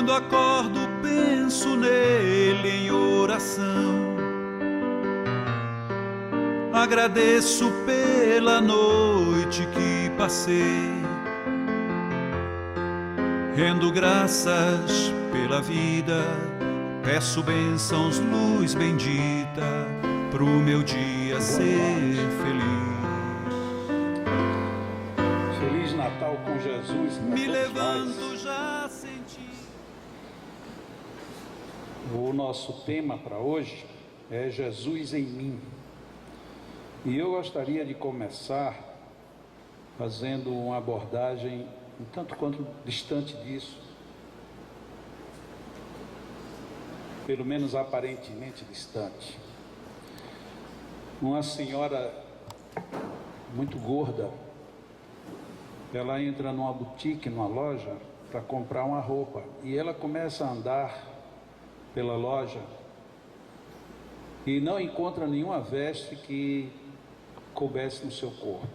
Quando acordo, penso nele em oração. Agradeço pela noite que passei. Rendo graças pela vida. Peço bênçãos, luz bendita, pro meu dia ser feliz. Feliz Natal com Jesus. Me levanto, já senti. O nosso tema para hoje é Jesus em mim. E eu gostaria de começar fazendo uma abordagem um tanto quanto distante disso. Pelo menos aparentemente distante. Uma senhora muito gorda, ela entra numa boutique, numa loja, para comprar uma roupa, e ela começa a andar pela loja e não encontra nenhuma veste que coubesse no seu corpo.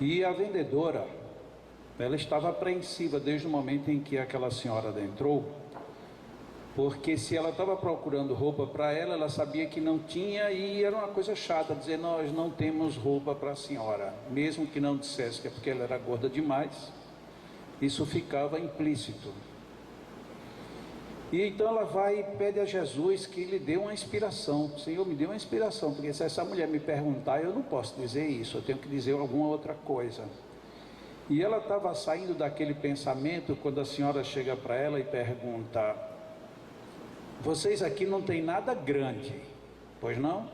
E a vendedora, ela estava apreensiva desde o momento em que aquela senhora adentrou, porque se ela estava procurando roupa para ela, ela sabia que não tinha, e era uma coisa chata dizer: nós não temos roupa para a senhora, mesmo que não dissesse que é porque ela era gorda demais, isso ficava implícito. E então ela vai e pede a Jesus que lhe dê uma inspiração. Senhor, me dê uma inspiração, porque se essa mulher me perguntar, eu não posso dizer isso, eu tenho que dizer alguma outra coisa. E ela estava saindo daquele pensamento quando a senhora chega para ela e pergunta: vocês aqui não tem nada grande, pois não?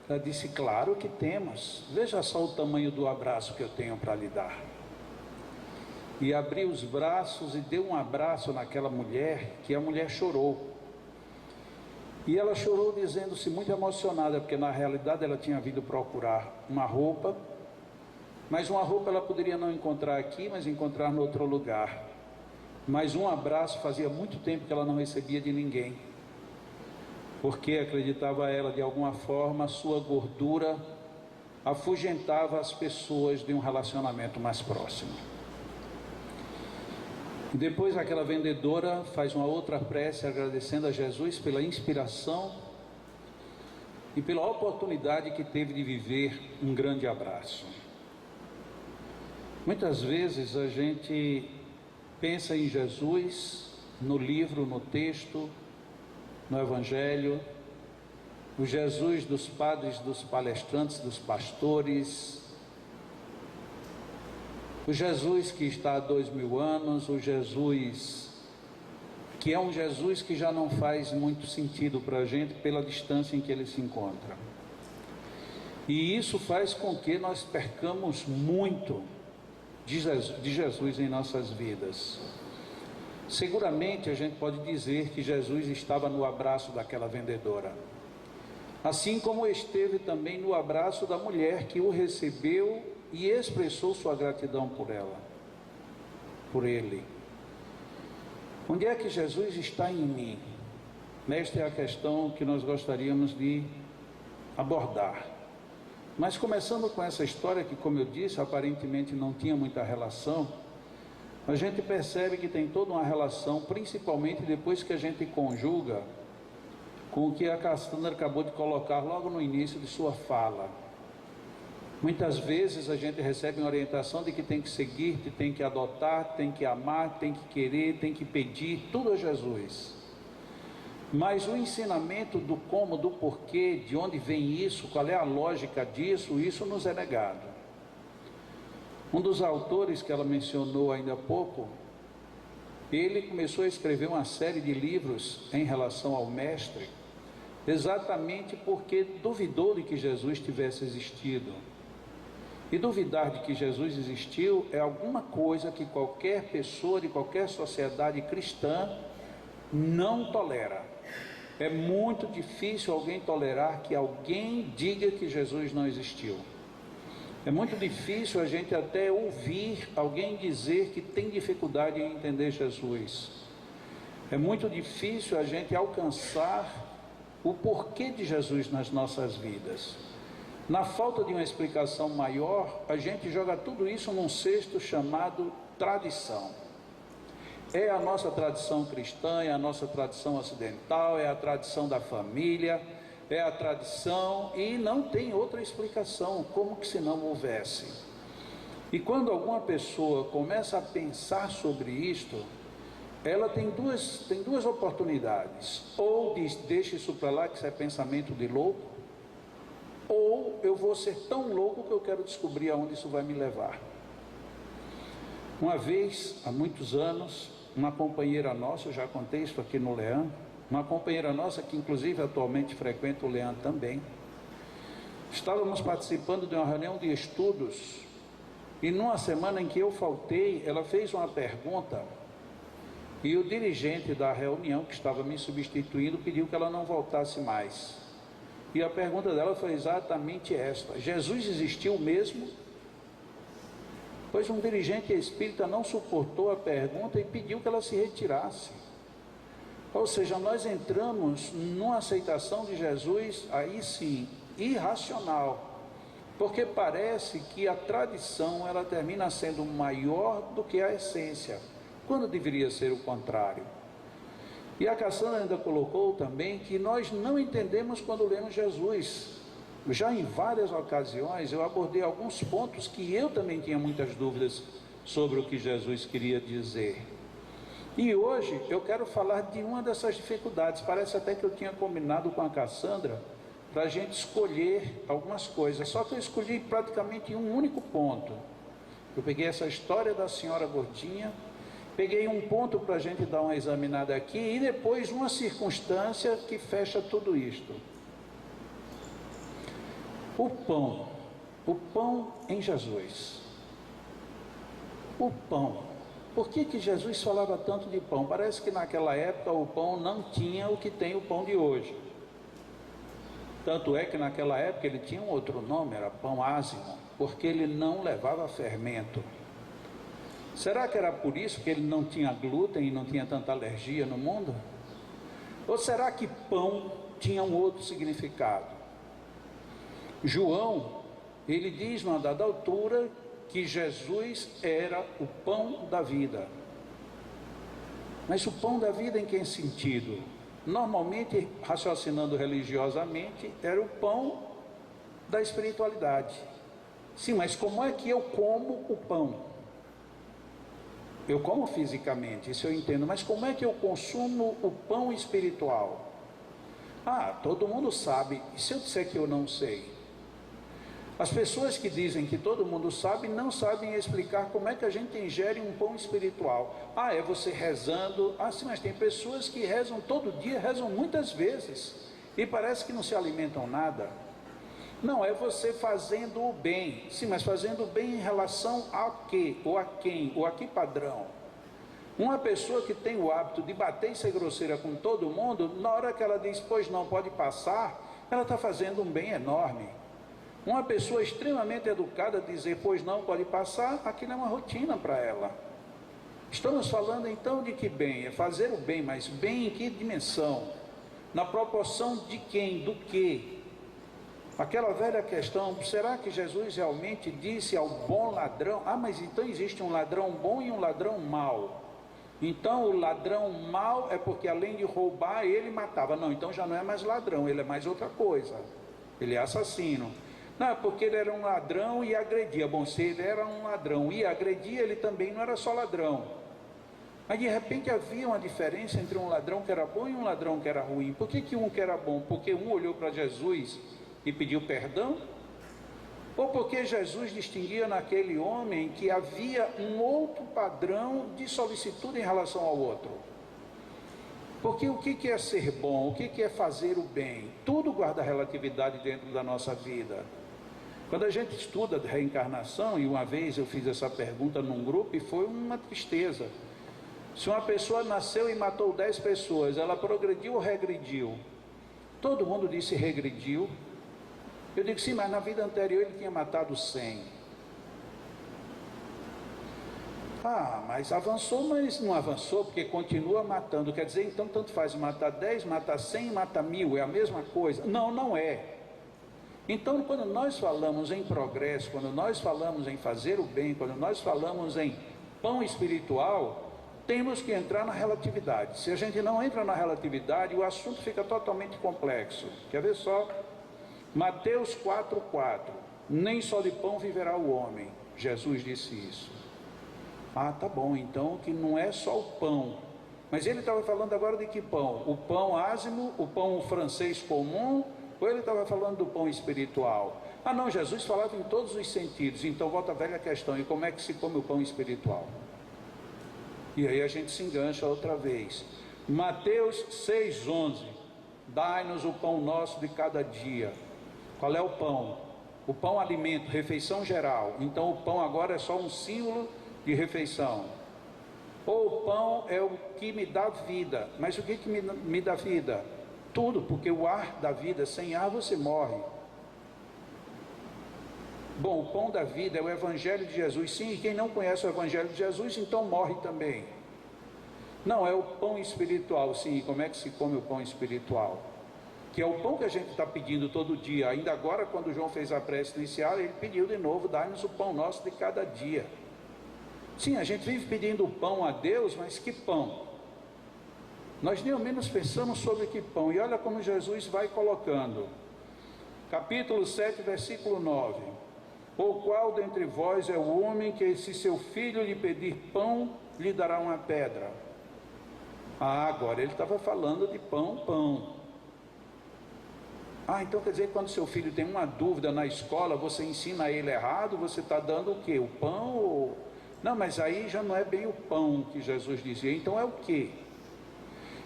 Ela disse: claro que temos, veja só o tamanho do abraço que eu tenho para lhe dar. E abriu os braços e deu um abraço naquela mulher, que a mulher chorou. E ela chorou dizendo-se muito emocionada, porque na realidade ela tinha vindo procurar uma roupa, mas uma roupa ela poderia não encontrar aqui, mas encontrar em outro lugar. Mas um abraço fazia muito tempo que ela não recebia de ninguém, porque acreditava ela, de alguma forma, a sua gordura afugentava as pessoas de um relacionamento mais próximo. E depois aquela vendedora faz uma outra prece agradecendo a Jesus pela inspiração e pela oportunidade que teve de viver um grande abraço. Muitas vezes a gente pensa em Jesus no livro, no texto, no Evangelho, o Jesus dos padres, dos palestrantes, dos pastores, o Jesus que está há 2000 anos, o Jesus que é um Jesus que já não faz muito sentido para a gente pela distância em que ele se encontra. E isso faz com que nós percamos muito de Jesus em nossas vidas. Seguramente a gente pode dizer que Jesus estava no abraço daquela vendedora, assim como esteve também no abraço da mulher que o recebeu e expressou sua gratidão por ela, por ele. Onde é que Jesus está em mim? Esta é a questão que nós gostaríamos de abordar. Mas começando com essa história que, como eu disse, aparentemente não tinha muita relação, a gente percebe que tem toda uma relação, principalmente depois que a gente conjuga com o que a Cassandra acabou de colocar logo no início de sua fala. Muitas vezes a gente recebe uma orientação de que tem que seguir, que tem que adotar, tem que amar, tem que querer, tem que pedir, tudo a Jesus. Mas o ensinamento do como, do porquê, de onde vem isso, qual é a lógica disso, isso nos é negado. Um dos autores que ela mencionou ainda há pouco, ele começou a escrever uma série de livros em relação ao Mestre, exatamente porque duvidou de que Jesus tivesse existido. E duvidar de que Jesus existiu é alguma coisa que qualquer pessoa de qualquer sociedade cristã não tolera. É muito difícil alguém tolerar que alguém diga que Jesus não existiu. É muito difícil a gente até ouvir alguém dizer que tem dificuldade em entender Jesus. É muito difícil a gente alcançar o porquê de Jesus nas nossas vidas. Na falta de uma explicação maior, a gente joga tudo isso num cesto chamado tradição. É a nossa tradição cristã, é a nossa tradição ocidental, é a tradição da família, é a tradição, e não tem outra explicação, como que se não houvesse. E quando alguma pessoa começa a pensar sobre isto, ela tem duas oportunidades: ou diz, deixa isso para lá, que isso é pensamento de louco, ou eu vou ser tão louco que eu quero descobrir aonde isso vai me levar. Uma vez, há muitos anos, uma companheira nossa, eu já contei isso aqui no Leão, uma companheira nossa que inclusive atualmente frequenta o Leão também, estávamos participando de uma reunião de estudos, e numa semana em que eu faltei, ela fez uma pergunta, e o dirigente da reunião, que estava me substituindo, pediu que ela não voltasse mais. E a pergunta dela foi exatamente esta: Jesus existiu mesmo? Pois um dirigente espírita não suportou a pergunta e pediu que ela se retirasse. Ou seja, nós entramos numa aceitação de Jesus, aí sim, irracional, porque parece que a tradição ela termina sendo maior do que a essência, quando deveria ser o contrário. E a Cassandra ainda colocou também que nós não entendemos quando lemos Jesus. Já em várias ocasiões eu abordei alguns pontos que eu também tinha muitas dúvidas sobre o que Jesus queria dizer. E hoje eu quero falar de uma dessas dificuldades. Parece até que eu tinha combinado com a Cassandra para a gente escolher algumas coisas, só que eu escolhi praticamente um único ponto. Eu peguei essa história da senhora gordinha, peguei um ponto para a gente dar uma examinada aqui, e depois uma circunstância que fecha tudo isto. O pão em Jesus. O pão. Por que Jesus falava tanto de pão? Parece que naquela época o pão não tinha o que tem o pão de hoje. Tanto é que naquela época ele tinha um outro nome, era pão ázimo, porque ele não levava fermento. Será que era por isso que ele não tinha glúten e não tinha tanta alergia no mundo? Ou será que pão tinha um outro significado? João, ele diz numa dada altura que Jesus era o pão da vida. Mas o pão da vida em que sentido? Normalmente, raciocinando religiosamente, era o pão da espiritualidade. Sim, mas como é que eu como o pão? Eu como fisicamente, isso eu entendo, mas como é que eu consumo o pão espiritual? Ah, todo mundo sabe, e se eu disser que eu não sei? As pessoas que dizem que todo mundo sabe, não sabem explicar como é que a gente ingere um pão espiritual. Ah, é você rezando. Ah, sim, mas tem pessoas que rezam todo dia, rezam muitas vezes, e parece que não se alimentam nada. Não, é você fazendo o bem. Sim, mas fazendo o bem em relação a quê? Ou a quem? Ou a que padrão? Uma pessoa que tem o hábito de bater e ser grosseira com todo mundo, na hora que ela diz, pois não, pode passar, ela está fazendo um bem enorme. Uma pessoa extremamente educada dizer, pois não, pode passar, aquilo é uma rotina para ela. Estamos falando então de que bem? É fazer o bem, mas bem em que dimensão? Na proporção de quem? Do que? Aquela velha questão, será que Jesus realmente disse ao bom ladrão? Ah, mas então existe um ladrão bom e um ladrão mau. Então o ladrão mau é porque além de roubar, ele matava. Não, então já não é mais ladrão, ele é mais outra coisa. Ele é assassino. Não, porque ele era um ladrão e agredia. Bom, se ele era um ladrão e agredia, ele também não era só ladrão. Mas de repente havia uma diferença entre um ladrão que era bom e um ladrão que era ruim. Por que um que era bom? Porque um olhou para Jesus e pediu perdão? Ou porque Jesus distinguia naquele homem que havia um outro padrão de solicitude em relação ao outro? Porque o que é ser bom? O que é fazer o bem? Tudo guarda relatividade dentro da nossa vida. Quando a gente estuda reencarnação, e uma vez eu fiz essa pergunta num grupo e foi uma tristeza. Se uma pessoa nasceu e matou 10 pessoas, ela progrediu ou regrediu? Todo mundo disse regrediu. Eu digo, sim, mas na vida anterior ele tinha matado 100. Ah, mas avançou, mas não avançou, porque continua matando. Quer dizer, então tanto faz matar 10, matar 100, matar 1000, é a mesma coisa? Não, não é. Então, quando nós falamos em progresso, quando nós falamos em fazer o bem, quando nós falamos em pão espiritual, temos que entrar na relatividade. Se a gente não entra na relatividade, o assunto fica totalmente complexo. Quer ver só? Mateus 4,4. Nem só de pão viverá o homem. Jesus disse isso. Ah, tá bom, então que não é só o pão. Mas ele estava falando agora de que pão? O pão ázimo, o pão francês comum, ou ele estava falando do pão espiritual? Ah não, Jesus falava em todos os sentidos. Então volta a velha questão, e como é que se come o pão espiritual? E aí a gente se engancha outra vez. Mateus 6,11. Dai-nos o pão nosso de cada dia. Qual é o pão? O pão alimento, refeição geral. Então o pão agora é só um símbolo de refeição. Ou o pão é o que me dá vida. Mas o que me dá vida? Tudo, porque o ar dá vida. Sem ar você morre. Bom, o pão da vida é o Evangelho de Jesus. Sim, e quem não conhece o Evangelho de Jesus, então morre também. Não, é o pão espiritual. Sim, e como é que se come o pão espiritual? Que é o pão que a gente está pedindo todo dia. Ainda agora, quando João fez a prece inicial, ele pediu de novo: dai-nos o pão nosso de cada dia. Sim, a gente vive pedindo o pão a Deus, mas que pão? Nós nem ao menos pensamos sobre que pão. E olha como Jesus vai colocando. Capítulo 7, versículo 9. Ou qual dentre vós é o homem que, se seu filho lhe pedir pão, lhe dará uma pedra? Ah, agora ele estava falando de pão. Ah, então quer dizer que quando seu filho tem uma dúvida na escola, você ensina ele errado, você está dando o quê? O pão ou... Não, mas aí já não é bem o pão que Jesus dizia, então é o quê?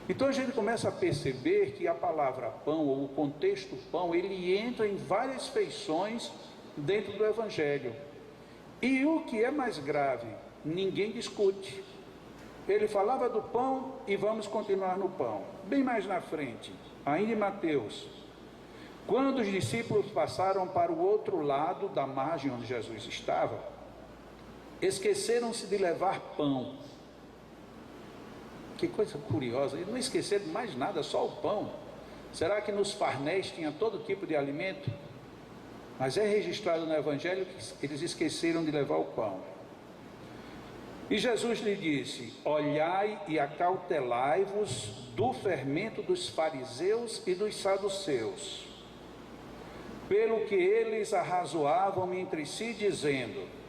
Então a gente começa a perceber que a palavra pão, ou o contexto pão, ele entra em várias feições dentro do Evangelho. E o que é mais grave, ninguém discute. Ele falava do pão e vamos continuar no pão. Bem mais na frente, ainda em Mateus, quando os discípulos passaram para o outro lado da margem onde Jesus estava, esqueceram-se de levar pão. Que coisa curiosa, eles não esqueceram de mais nada, só o pão. Será que nos farnéis tinha todo tipo de alimento? Mas é registrado no Evangelho que eles esqueceram de levar o pão. E Jesus lhe disse: olhai e acautelai-vos do fermento dos fariseus e dos saduceus, pelo que eles arrazoavam entre si, dizendo...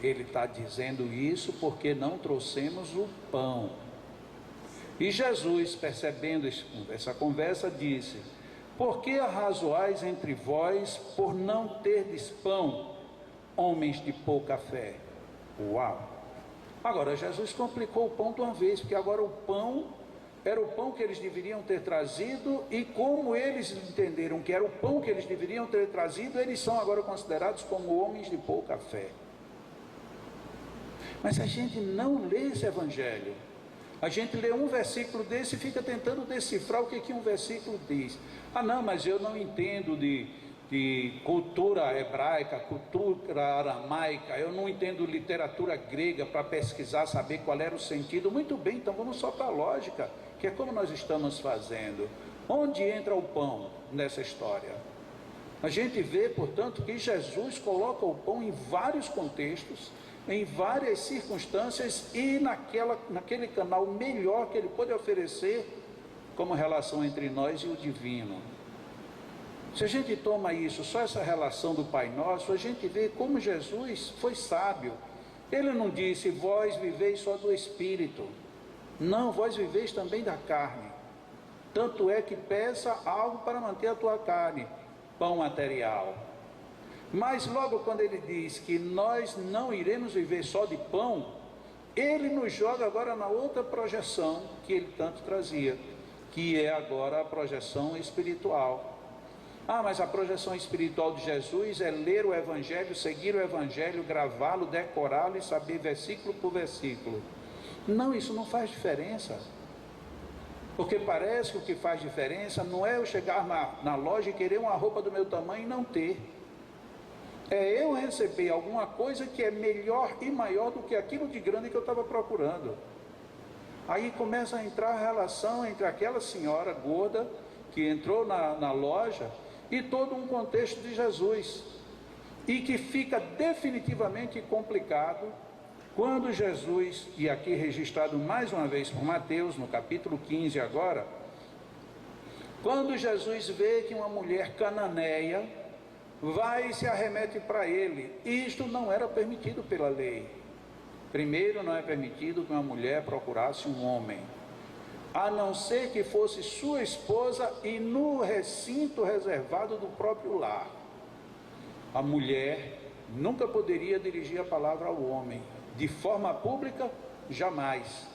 Ele está dizendo isso porque não trouxemos o pão. E Jesus, percebendo essa conversa, disse: por que arrazoais entre vós por não terdes pão, homens de pouca fé? Uau! Agora Jesus complicou o pão de uma vez, porque agora o pão era o pão que eles deveriam ter trazido, e como eles entenderam que era o pão que eles deveriam ter trazido, eles são agora considerados como homens de pouca fé. Mas a gente não lê esse Evangelho. A gente lê um versículo desse e fica tentando decifrar o que um versículo diz. Ah não, mas eu não entendo de cultura hebraica, cultura aramaica, eu não entendo literatura grega para pesquisar, saber qual era o sentido. Muito bem, então vamos só para a lógica, que é como nós estamos fazendo. Onde entra o pão nessa história? A gente vê, portanto, que Jesus coloca o pão em vários contextos, em várias circunstâncias, e naquele canal melhor que ele pode oferecer como relação entre nós e o divino. Se a gente toma isso, só essa relação do Pai Nosso, a gente vê como Jesus foi sábio. Ele não disse: vós viveis só do Espírito. Não, vós viveis também da carne. Tanto é que peça algo para manter a tua carne, pão material. Mas logo quando ele diz que nós não iremos viver só de pão, ele nos joga agora na outra projeção que ele tanto trazia, que é agora a projeção espiritual. Ah, mas a projeção espiritual de Jesus é ler o Evangelho, seguir o Evangelho, gravá-lo, decorá-lo e saber versículo por versículo. Não, isso não faz diferença. Porque parece que o que faz diferença não é eu chegar na loja e querer uma roupa do meu tamanho e não ter. É eu receber alguma coisa que é melhor e maior do que aquilo de grande que eu estava procurando. Aí começa a entrar a relação entre aquela senhora gorda que entrou na loja e todo um contexto de Jesus. E que fica definitivamente complicado Quando Jesus, e aqui registrado mais uma vez por Mateus, no capítulo 15 agora, quando Jesus vê que uma mulher cananeia vai e se arremete para ele, isto não era permitido pela lei. Primeiro, não é permitido que uma mulher procurasse um homem, a não ser que fosse sua esposa e no recinto reservado do próprio lar. A mulher nunca poderia dirigir a palavra ao homem, de forma pública, jamais.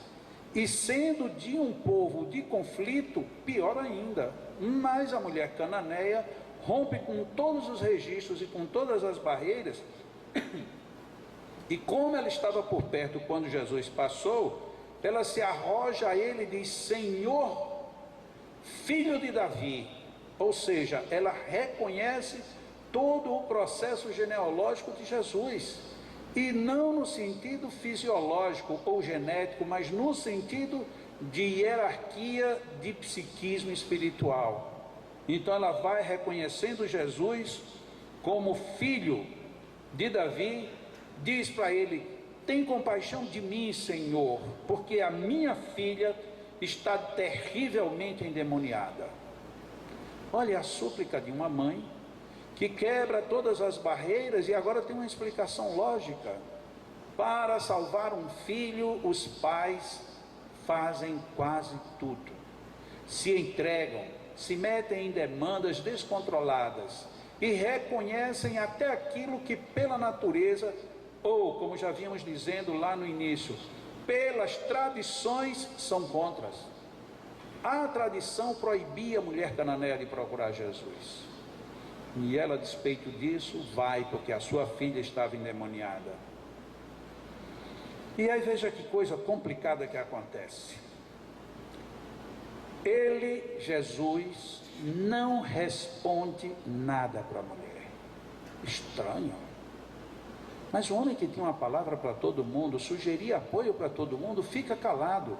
E sendo de um povo de conflito, pior ainda. Mas a mulher cananeia rompe com todos os registros e com todas as barreiras. E como ela estava por perto quando Jesus passou, ela se arroja a ele e diz: Senhor, filho de Davi. Ou seja, ela reconhece todo o processo genealógico de Jesus. E não no sentido fisiológico ou genético, mas no sentido de hierarquia de psiquismo espiritual. Então ela vai reconhecendo Jesus como filho de Davi, diz para ele: tem compaixão de mim, Senhor, porque a minha filha está terrivelmente endemoniada. Olha a súplica de uma mãe que quebra todas as barreiras e agora tem uma explicação lógica. Para salvar um filho, os pais fazem quase tudo. Se entregam, se metem em demandas descontroladas e reconhecem até aquilo que pela natureza, ou como já vínhamos dizendo lá no início, pelas tradições são contras. A tradição proibia a mulher cananeia de procurar Jesus. E ela, a despeito disso, vai, porque a sua filha estava endemoniada. E aí veja que coisa complicada que acontece. Ele, Jesus, não responde nada para a mulher. Estranho. Mas o homem que tinha uma palavra para todo mundo, sugeria apoio para todo mundo, fica calado.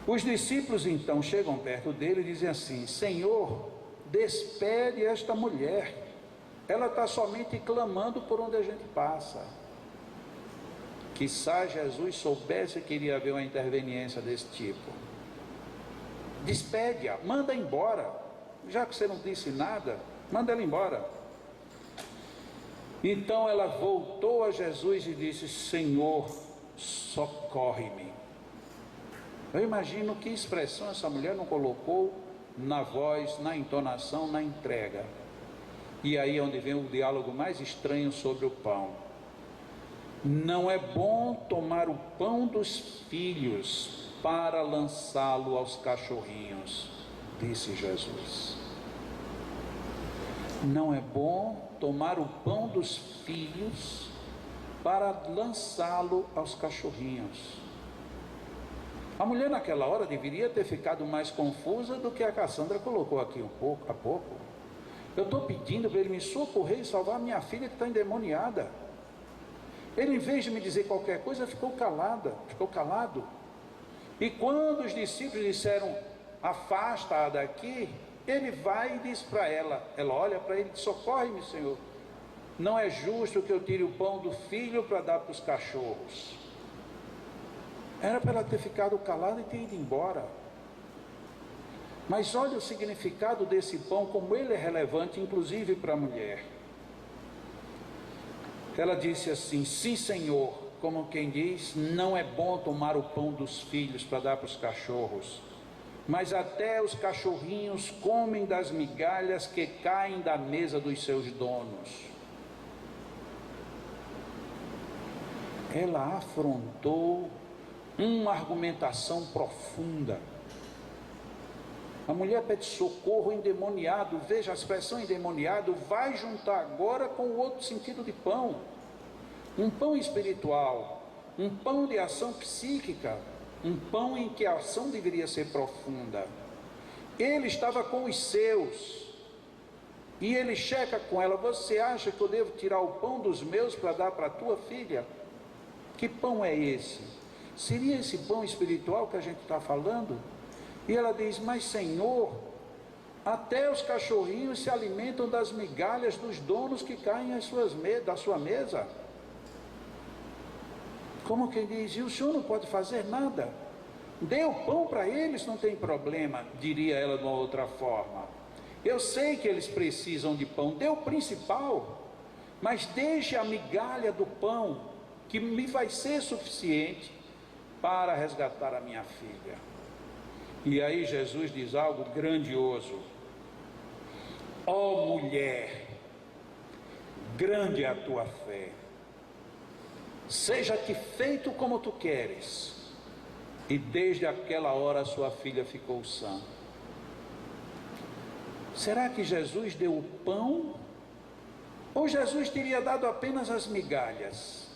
Os discípulos então chegam perto dele e dizem assim: Senhor, despede esta mulher, ela está somente clamando por onde a gente passa. Quiçá Jesus soubesse que iria haver uma interveniência desse tipo. Despede-a, manda embora, já que você não disse nada, manda ela embora. Então ela voltou a Jesus e disse: Senhor, socorre-me. Eu imagino que expressão essa mulher não colocou na voz, na entonação, na entrega. E aí é onde vem o diálogo mais estranho sobre o pão. Não é bom tomar o pão dos filhos para lançá-lo aos cachorrinhos, disse Jesus. Não é bom tomar o pão dos filhos para lançá-lo aos cachorrinhos. A mulher naquela hora deveria ter ficado mais confusa do que a Cassandra colocou aqui há pouco. Eu estou pedindo para ele me socorrer e salvar minha filha que está endemoniada. Ele, em vez de me dizer qualquer coisa, ficou calado. E quando os discípulos disseram: afasta-a daqui, ele vai e diz para ela olha para ele e diz: socorre-me, Senhor. Não é justo que eu tire o pão do filho para dar para os cachorros. Era para ela ter ficado calada e ter ido embora. Mas olha o significado desse pão, como ele é relevante, inclusive para a mulher. Ela disse assim: sim, Senhor, como quem diz, não é bom tomar o pão dos filhos para dar para os cachorros, mas até os cachorrinhos comem das migalhas que caem da mesa dos seus donos. Ela afrontou uma argumentação profunda. A mulher pede socorro, endemoniado. Veja, a expressão endemoniado vai juntar agora com o outro sentido de pão. Um pão espiritual, um pão de ação psíquica, um pão em que a ação deveria ser profunda. Ele estava com os seus e ele checa com ela: você acha que eu devo tirar o pão dos meus para dar para a tua filha? Que pão é esse? Seria esse pão espiritual que a gente está falando? E ela diz: mas Senhor, até os cachorrinhos se alimentam das migalhas dos donos que caem da sua mesa. Como quem diz, e o senhor não pode fazer nada? Dê o pão para eles, não tem problema, diria ela de uma outra forma. Eu sei que eles precisam de pão, dê o principal, mas deixe a migalha do pão, que me vai ser suficiente para resgatar a minha filha. E aí Jesus diz algo grandioso: ó mulher, grande é a tua fé, seja-te feito como tu queres. E desde aquela hora a sua filha ficou sã. Será que Jesus deu o pão? Ou Jesus teria dado apenas as migalhas?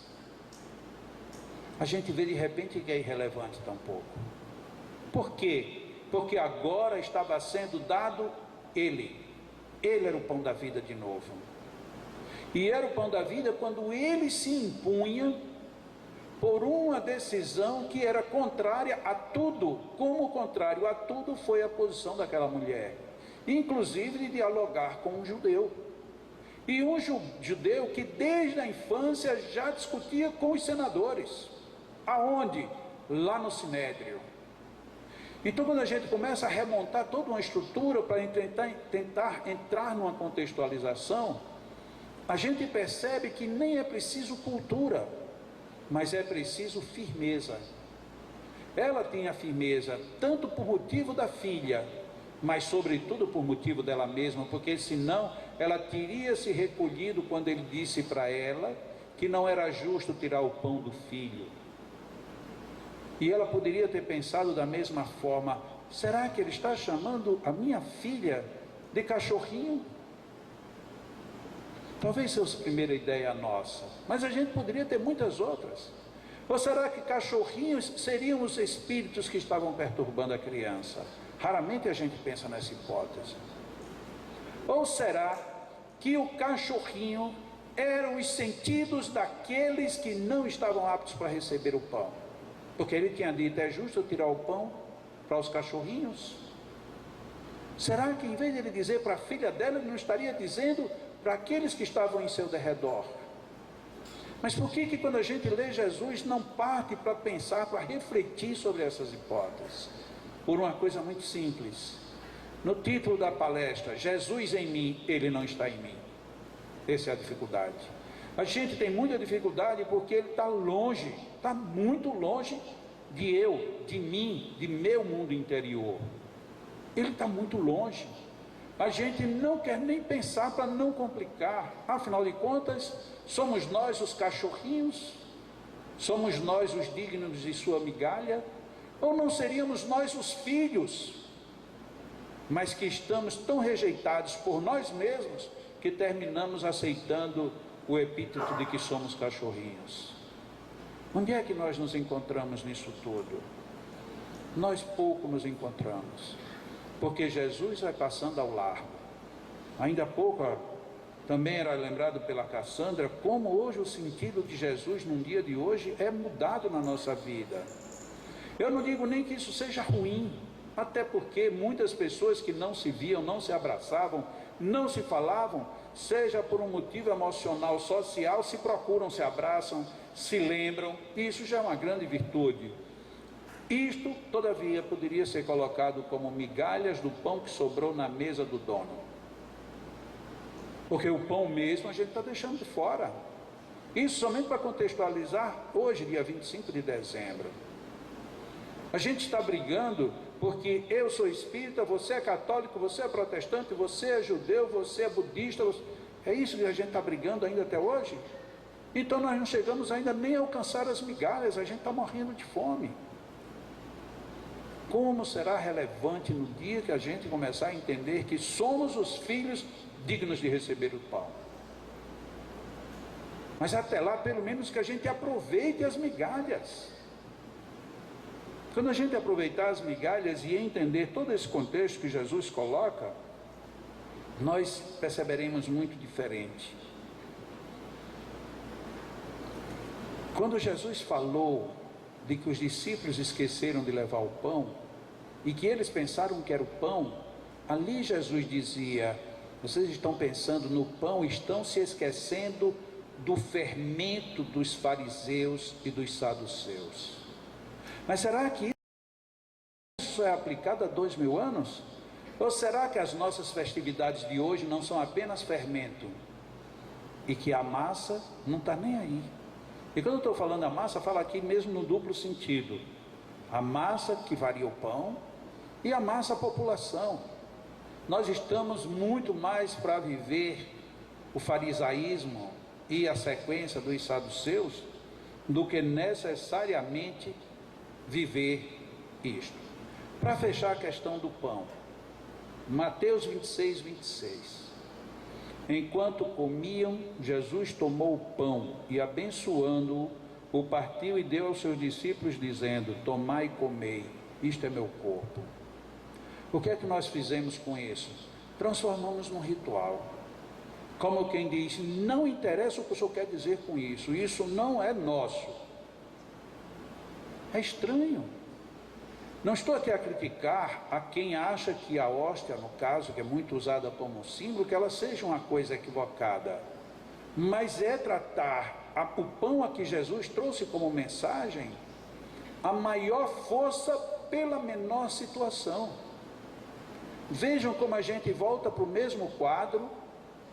A gente vê de repente que é irrelevante tampouco. Por quê? Porque agora estava sendo dado Ele. Ele era o pão da vida de novo. E era o pão da vida quando Ele se impunha por uma decisão que era contrária a tudo. Como contrário a tudo foi a posição daquela mulher, inclusive de dialogar com um judeu. E um judeu que desde a infância já discutia com os senadores. Aonde? Lá no Sinédrio. Então, quando a gente começa a remontar toda uma estrutura para tentar entrar numa contextualização, a gente percebe que nem é preciso cultura, mas é preciso firmeza. Ela tinha firmeza tanto por motivo da filha, mas sobretudo por motivo dela mesma, porque senão ela teria se recolhido quando ele disse para ela que não era justo tirar o pão do filho. E ela poderia ter pensado da mesma forma: será que ele está chamando a minha filha de cachorrinho? Talvez seja a primeira ideia nossa, mas a gente poderia ter muitas outras. Ou será que cachorrinhos seriam os espíritos que estavam perturbando a criança? Raramente a gente pensa nessa hipótese. Ou será que o cachorrinho eram os sentidos daqueles que não estavam aptos para receber o pão? Porque ele tinha dito: é justo eu tirar o pão para os cachorrinhos? Será que em vez de ele dizer para a filha dela, ele não estaria dizendo para aqueles que estavam em seu derredor? Mas por que quando a gente lê Jesus não parte para pensar, para refletir sobre essas hipóteses? Por uma coisa muito simples. No título da palestra, Jesus em mim, Ele não está em mim. Essa é a dificuldade. A gente tem muita dificuldade porque Ele está longe, está muito longe de eu, de mim, de meu mundo interior. Ele está muito longe. A gente não quer nem pensar para não complicar. Afinal de contas, somos nós os cachorrinhos? Somos nós os dignos de sua migalha? Ou não seríamos nós os filhos, mas que estamos tão rejeitados por nós mesmos que terminamos aceitando o epíteto de que somos cachorrinhos? Onde é que nós nos encontramos nisso tudo? Nós pouco nos encontramos, porque Jesus vai passando ao largo. Ainda há pouco também era lembrado pela Cassandra como hoje o sentido de Jesus num dia de hoje é mudado na nossa vida. Eu não digo nem que isso seja ruim, até porque muitas pessoas que não se viam, não se abraçavam, não se falavam, seja por um motivo emocional, social, se procuram, se abraçam, se lembram, e isso já é uma grande virtude. Isto, todavia, poderia ser colocado como migalhas do pão que sobrou na mesa do dono. Porque o pão mesmo a gente está deixando de fora. Isso somente para contextualizar hoje, dia 25 de dezembro. A gente está brigando porque eu sou espírita, você é católico, você é protestante, você é judeu, você é budista. É isso que a gente está brigando ainda até hoje? Então nós não chegamos ainda nem a alcançar as migalhas, a gente está morrendo de fome. Como será relevante no dia que a gente começar a entender que somos os filhos dignos de receber o pão? Mas até lá, pelo menos que a gente aproveite as migalhas. Quando a gente aproveitar as migalhas e entender todo esse contexto que Jesus coloca, nós perceberemos muito diferente. Quando Jesus falou de que os discípulos esqueceram de levar o pão, e que eles pensaram que era o pão, ali Jesus dizia: vocês estão pensando no pão, estão se esquecendo do fermento dos fariseus e dos saduceus. Mas será que isso é aplicado há 2000 anos? Ou será que as nossas festividades de hoje não são apenas fermento? E que a massa não está nem aí. E quando eu estou falando a massa, falo aqui mesmo no duplo sentido. A massa que varia o pão e a massa a população. Nós estamos muito mais para viver o farisaísmo e a sequência dos saduceus do que necessariamente viver isto. Para fechar a questão do pão, Mateus 26, 26. Enquanto comiam, Jesus tomou o pão e, abençoando-o, o partiu e deu aos seus discípulos, dizendo: tomai e comei, isto é meu corpo. O que é que nós fizemos com isso? Transformamos num ritual. Como quem diz, não interessa o que o senhor quer dizer com isso, isso não é nosso. É estranho. Não estou aqui a criticar a quem acha que a hóstia, no caso, que é muito usada como símbolo, que ela seja uma coisa equivocada. Mas é tratar o pão a que Jesus trouxe como mensagem a maior força pela menor situação. Vejam como a gente volta para o mesmo quadro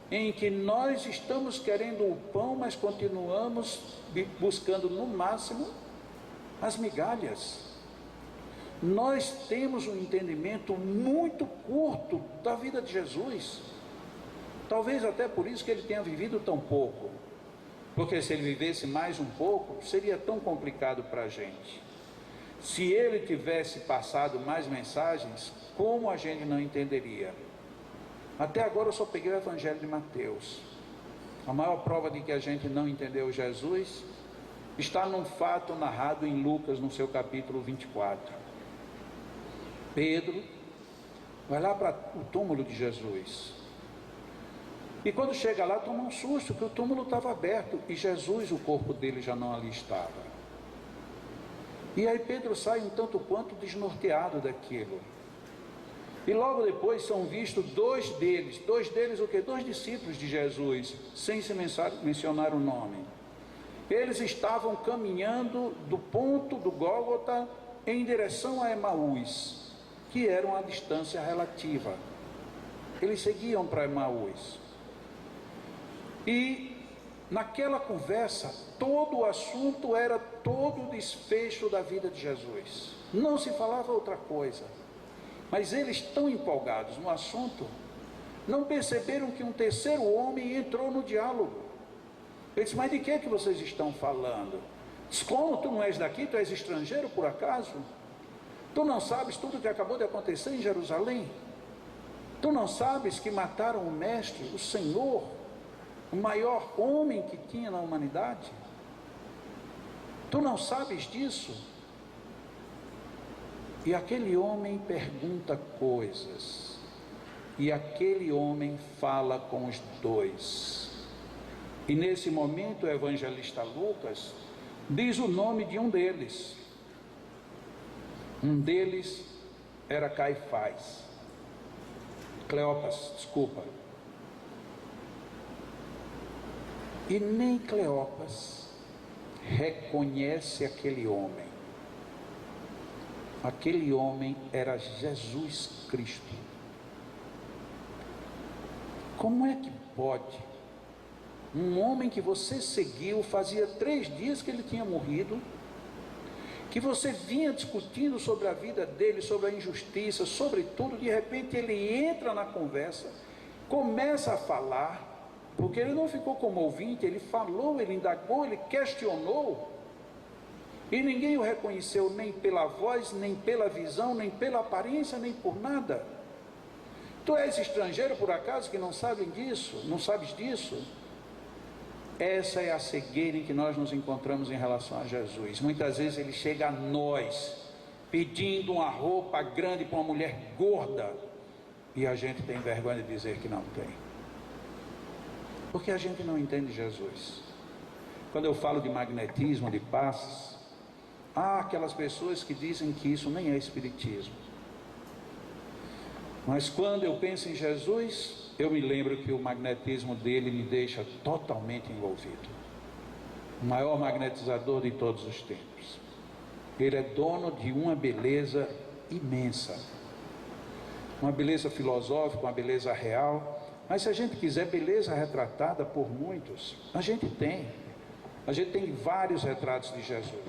em que nós estamos querendo o pão, mas continuamos buscando no máximo as migalhas. Nós temos um entendimento muito curto da vida de Jesus. Talvez até por isso que ele tenha vivido tão pouco. Porque se ele vivesse mais um pouco, seria tão complicado para a gente. Se ele tivesse passado mais mensagens, como a gente não entenderia? Até agora eu só peguei o Evangelho de Mateus. A maior prova de que a gente não entendeu Jesus está num fato narrado em Lucas, no seu capítulo 24. Pedro vai lá para o túmulo de Jesus. E quando chega lá, toma um susto, que o túmulo estava aberto e Jesus, o corpo dele, já não ali estava. E aí Pedro sai um tanto quanto desnorteado daquilo. E logo depois são vistos dois deles o quê? Dois discípulos de Jesus, sem se mencionar o nome. Eles estavam caminhando do ponto do Gólgota em direção a Emaús, que era uma distância relativa. Eles seguiam para Emaús. E naquela conversa, todo o assunto era todo o desfecho da vida de Jesus. Não se falava outra coisa. Mas eles, tão empolgados no assunto, não perceberam que um terceiro homem entrou no diálogo. Ele disse: mas de que vocês estão falando? Diz: como, tu não és daqui, tu és estrangeiro por acaso? Tu não sabes tudo o que acabou de acontecer em Jerusalém? Tu não sabes que mataram o Mestre, o Senhor, o maior homem que tinha na humanidade? Tu não sabes disso? E aquele homem pergunta coisas, e aquele homem fala com os dois. E nesse momento o evangelista Lucas diz o nome de um deles. Um deles era Caifás. Cleopas, desculpa. E nem Cleopas reconhece aquele homem. Aquele homem era Jesus Cristo. Como é que pode um homem que você seguiu, fazia 3 dias que ele tinha morrido, que você vinha discutindo sobre a vida dele, sobre a injustiça, sobre tudo, de repente ele entra na conversa, começa a falar, porque ele não ficou como ouvinte, ele falou, ele indagou, ele questionou, e ninguém o reconheceu nem pela voz, nem pela visão, nem pela aparência, nem por nada. Tu és estrangeiro por acaso que não sabem disso? Não sabes disso? Essa é a cegueira em que nós nos encontramos em relação a Jesus. Muitas vezes ele chega a nós pedindo uma roupa grande para uma mulher gorda, e a gente tem vergonha de dizer que não tem, porque a gente não entende Jesus. Quando eu falo de magnetismo, de passes, há aquelas pessoas que dizem que isso nem é espiritismo. Mas quando eu penso em Jesus, eu me lembro que o magnetismo dele me deixa totalmente envolvido. o maior magnetizador de todos os tempos. Ele é dono de uma beleza imensa, uma beleza filosófica, uma beleza real. Mas se a gente quiser beleza retratada por muitos, a gente tem vários retratos de Jesus.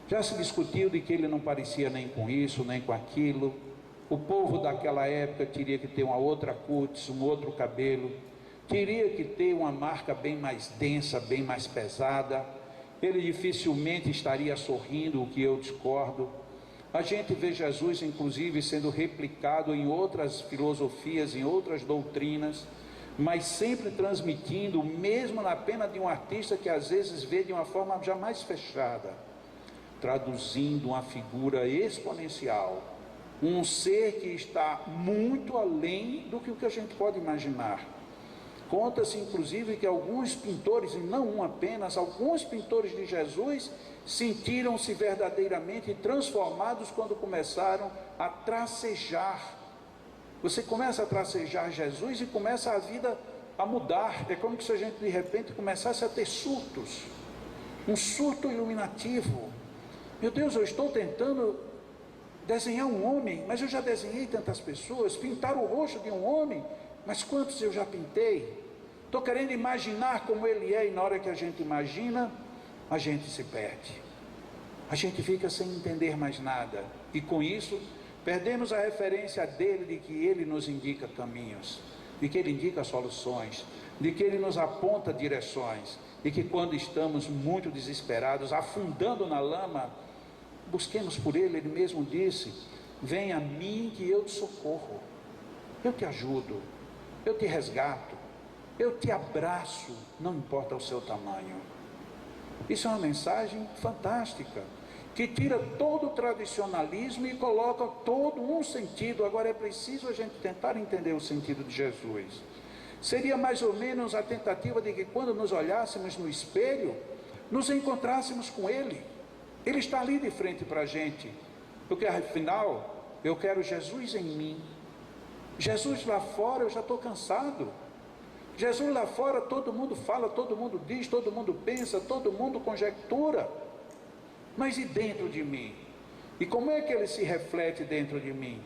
Já se discutiu de que ele não parecia nem com isso, nem com aquilo. O povo daquela época teria que ter uma outra cútis, um outro cabelo, teria que ter uma marca bem mais densa, bem mais pesada. Ele dificilmente estaria sorrindo, o que eu discordo. A gente vê Jesus, inclusive, sendo replicado em outras filosofias, em outras doutrinas, mas sempre transmitindo, mesmo na pena de um artista que às vezes vê de uma forma já mais fechada, traduzindo uma figura exponencial, um ser que está muito além do que o que a gente pode imaginar. Conta-se inclusive que alguns pintores, e não um apenas, alguns pintores de Jesus sentiram-se verdadeiramente transformados quando começaram a tracejar. Você começa a tracejar Jesus e começa a vida a mudar. É como se a gente de repente começasse a ter surtos, um surto iluminativo. Meu Deus, eu estou tentando desenhar um homem, mas eu já desenhei tantas pessoas. Pintar o rosto de um homem, mas quantos eu já pintei? Estou querendo imaginar como ele é, e na hora que a gente imagina, a gente se perde. A gente fica sem entender mais nada, e com isso perdemos a referência dele, de que ele nos indica caminhos, de que ele indica soluções, de que ele nos aponta direções, e que quando estamos muito desesperados, afundando na lama, busquemos por ele. Ele mesmo disse: venha a mim que eu te socorro, eu te ajudo, eu te resgato, eu te abraço, não importa o seu tamanho. Isso é uma mensagem fantástica, que tira todo o tradicionalismo e coloca todo um sentido. Agora é preciso a gente tentar entender o sentido de Jesus. Seria mais ou menos a tentativa de que quando nos olhássemos no espelho, nos encontrássemos com ele. Ele está ali de frente para a gente, porque afinal eu quero Jesus em mim. Jesus lá fora eu já estou cansado. Jesus lá fora todo mundo fala, todo mundo diz, todo mundo pensa, todo mundo conjectura. Mas e dentro de mim? E como é que ele se reflete dentro de mim?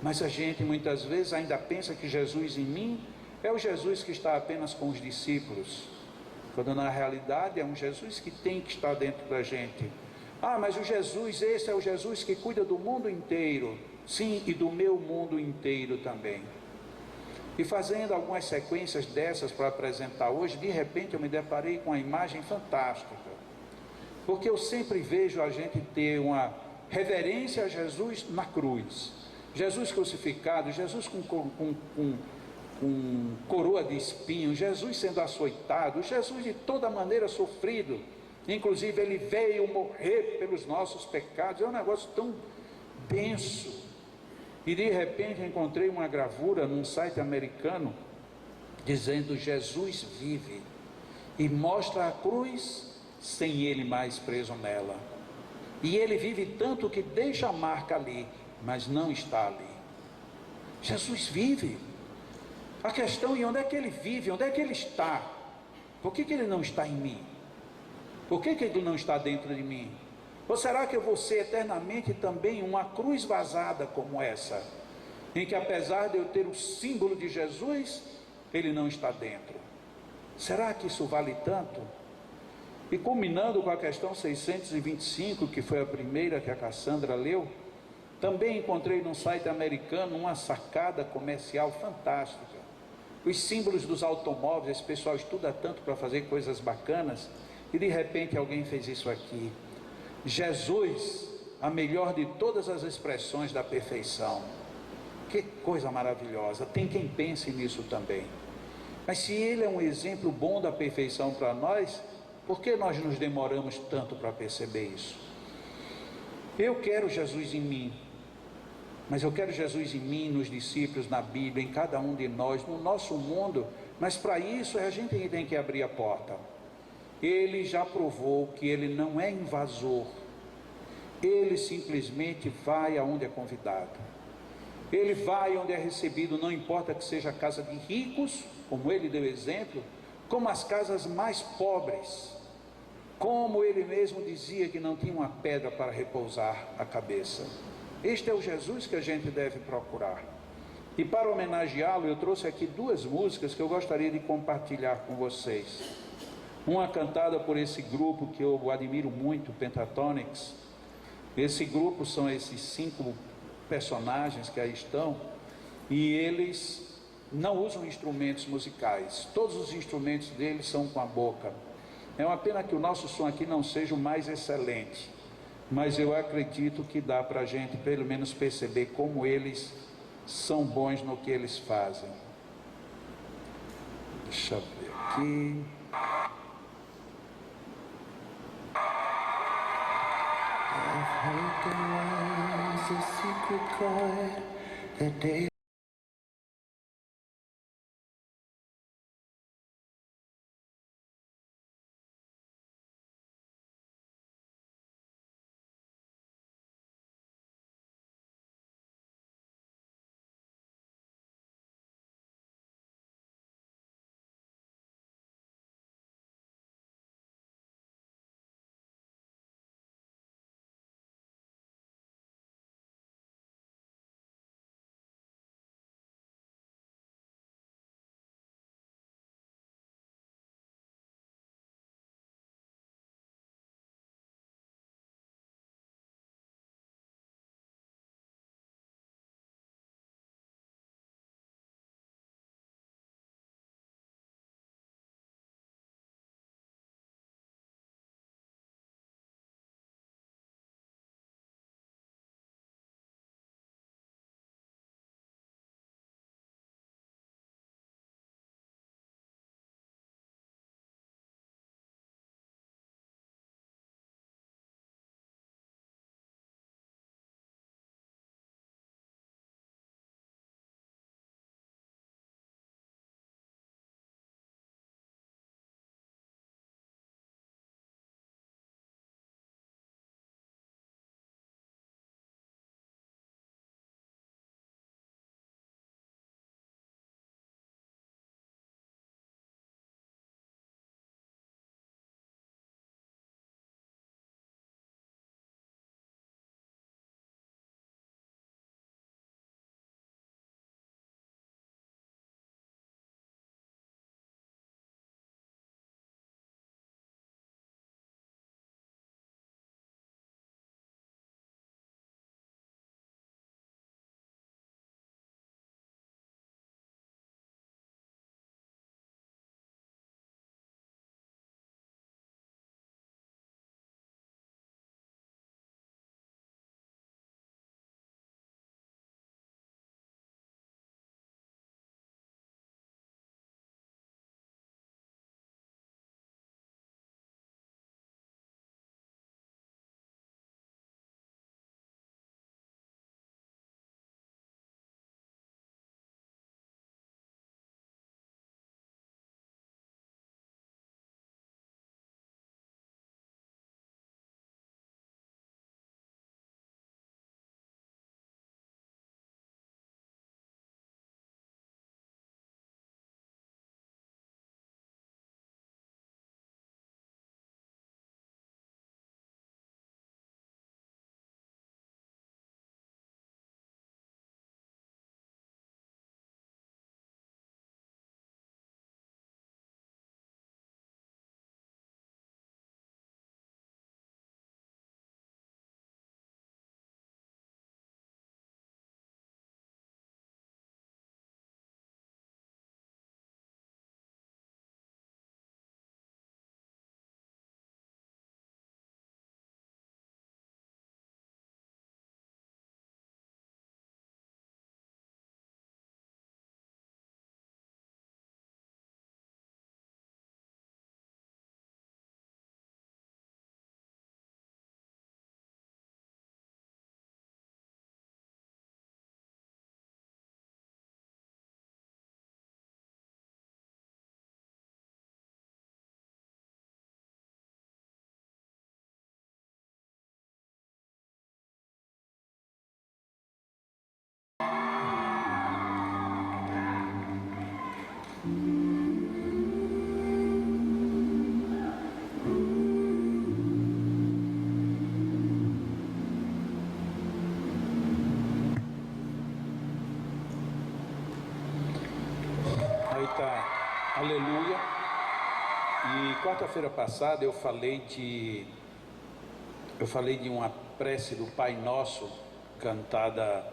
Mas a gente muitas vezes ainda pensa que Jesus em mim é o Jesus que está apenas com os discípulos, quando na realidade é um Jesus que tem que estar dentro da gente. Ah, mas o Jesus, esse é o Jesus que cuida do mundo inteiro. Sim, e do meu mundo inteiro também. E fazendo algumas sequências dessas para apresentar hoje, de repente eu me deparei com uma imagem fantástica, porque eu sempre vejo a gente ter uma reverência a Jesus na cruz, Jesus crucificado, Jesus com coroa de espinhos, Jesus sendo açoitado, Jesus de toda maneira sofrido, inclusive ele veio morrer pelos nossos pecados. É um negócio tão denso. E de repente encontrei uma gravura num site americano dizendo: Jesus vive, e mostra a cruz sem ele mais preso nela. E ele vive tanto que deixa a marca ali, mas não está ali. Jesus vive. A questão é onde é que ele vive, onde é que ele está? Por que ele não está em mim? Por que ele não está dentro de mim? Ou será que eu vou ser eternamente também uma cruz vazada como essa, em que apesar de eu ter o símbolo de Jesus, ele não está dentro? Será que isso vale tanto? E culminando com a questão 625, que foi a primeira que a Cassandra leu, também encontrei num site americano uma sacada comercial fantástica. Os símbolos dos automóveis, esse pessoal estuda tanto para fazer coisas bacanas, e de repente alguém fez isso aqui: Jesus, a melhor de todas as expressões da perfeição. Que coisa maravilhosa. Tem quem pense nisso também. Mas se ele é um exemplo bom da perfeição para nós, por que nós nos demoramos tanto para perceber isso? Eu quero Jesus em mim, mas eu quero Jesus em mim, nos discípulos, na Bíblia, em cada um de nós, no nosso mundo. Mas para isso a gente tem que abrir a porta. Ele já provou que ele não é invasor. Ele simplesmente vai aonde é convidado. Ele vai onde é recebido, não importa que seja a casa de ricos, como ele deu exemplo, como as casas mais pobres, como ele mesmo dizia que não tinha uma pedra para repousar a cabeça. Este é o Jesus que a gente deve procurar. E para homenageá-lo, eu trouxe aqui duas músicas que eu gostaria de compartilhar com vocês. Uma cantada por esse grupo que eu admiro muito, Pentatonix. Esse grupo são esses 5 personagens que aí estão, e eles não usam instrumentos musicais, todos os instrumentos deles são com a boca. É uma pena que o nosso som aqui não seja o mais excelente, mas eu acredito que dá para a gente pelo menos perceber como eles são bons no que eles fazem. Deixa eu ver aqui. I've heard canta Aleluia. E quarta-feira passada eu falei de uma prece do Pai Nosso cantada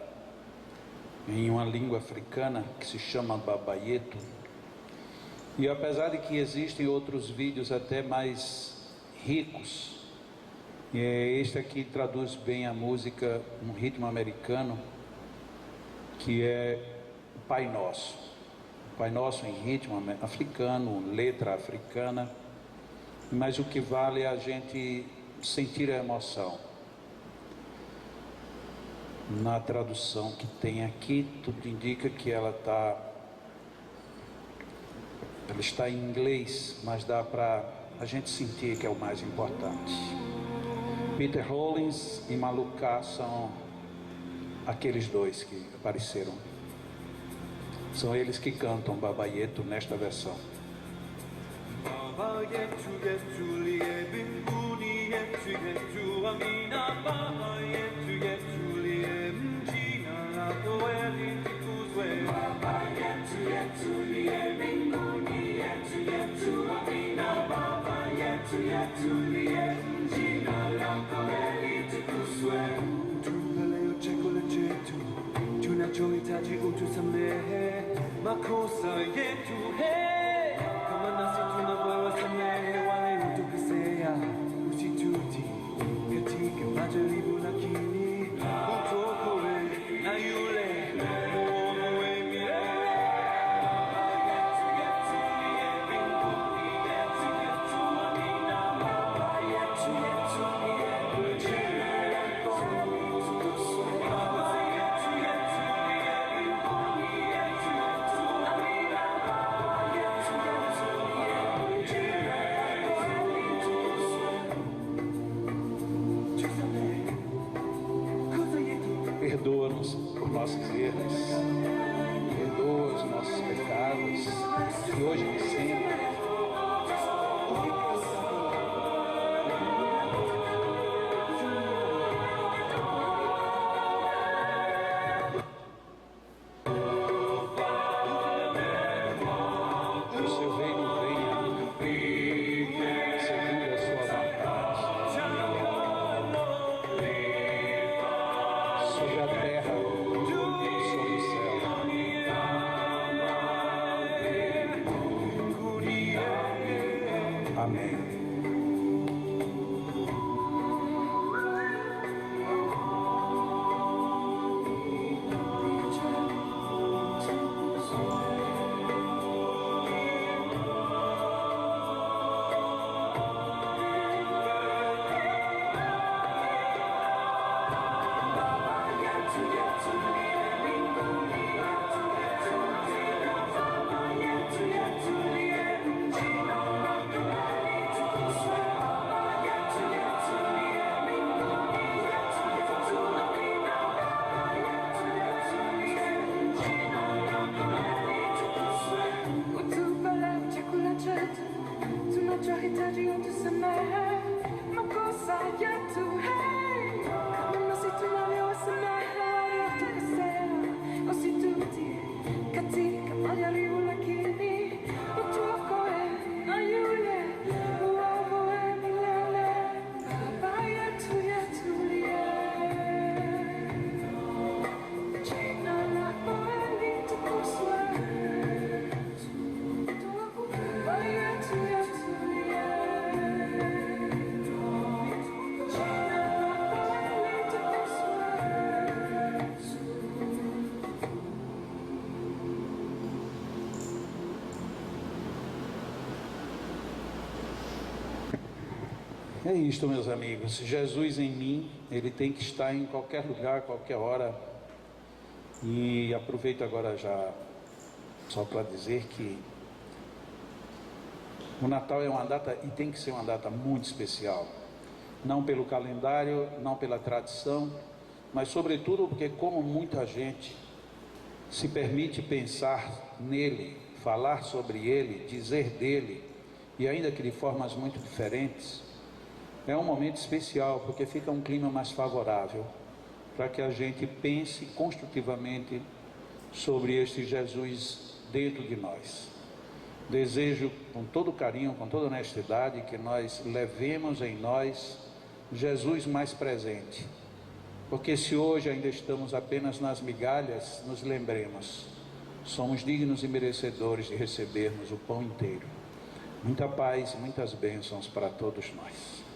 em uma língua africana que se chama Babayetu. E apesar de que existem outros vídeos até mais ricos, este aqui traduz bem a música, um ritmo americano, que é o Pai Nosso. O Pai Nosso em ritmo africano, letra africana, mas o que vale é a gente sentir a emoção. Na tradução que tem aqui, tudo indica que ela está em inglês, mas dá para a gente sentir que é o mais importante. Peter Rollins e Maluká são aqueles dois que apareceram. São eles que cantam Babayetu nesta versão. Babayetu yetu liye binguni yetu yetu amina Babayetu yetu liye mjina lako litukuzwe Babayetu yetu liye binguni yetu yetu amina Babayetu yetu liye mjina lako litukuzwe Tupeleo chekole chetu tunachohitaji utusamehe makosa yetu kama nasi tunavyowasamehe wale hutukosea, usitutie katika majaribu, lakini utuokoe na yule muovu milele. Baba yetu uliye mbinguni, yetu yetu amina. Baba yetu uliye jina lako litukuzwe. Baba yetu uliye mbinguni, yetu yetu amina. Baba yetu Perdoa-nos por nossos erros, perdoa os nossos pecados, de hoje e sempre. Que o seu reino venha, segundo a sua vontade, sobre a terra como sobre o céu. Amém. Tunachohitaji utusamehe makosa yetu, kama nasi tunavyowasamehe waliotukosea, usitutie katika majaribu, lakini utuokoe na yule muovu milele. Baba yetu uliye jina lako litukuzwe. Baba yetu uliye É isto, meus amigos. Jesus em mim, ele tem que estar em qualquer lugar, qualquer hora. E aproveito agora já só para dizer que o Natal é uma data, e tem que ser uma data muito especial. Não pelo calendário, não pela tradição, mas sobretudo porque, como muita gente se permite pensar nele, falar sobre ele, dizer dele, e ainda que de formas muito diferentes, é um momento especial, porque fica um clima mais favorável para que a gente pense construtivamente sobre este Jesus dentro de nós. Desejo com todo carinho, com toda honestidade, que nós levemos em nós Jesus mais presente. Porque se hoje ainda estamos apenas nas migalhas, nos lembremos, somos dignos e merecedores de recebermos o pão inteiro. Muita paz e muitas bênçãos para todos nós.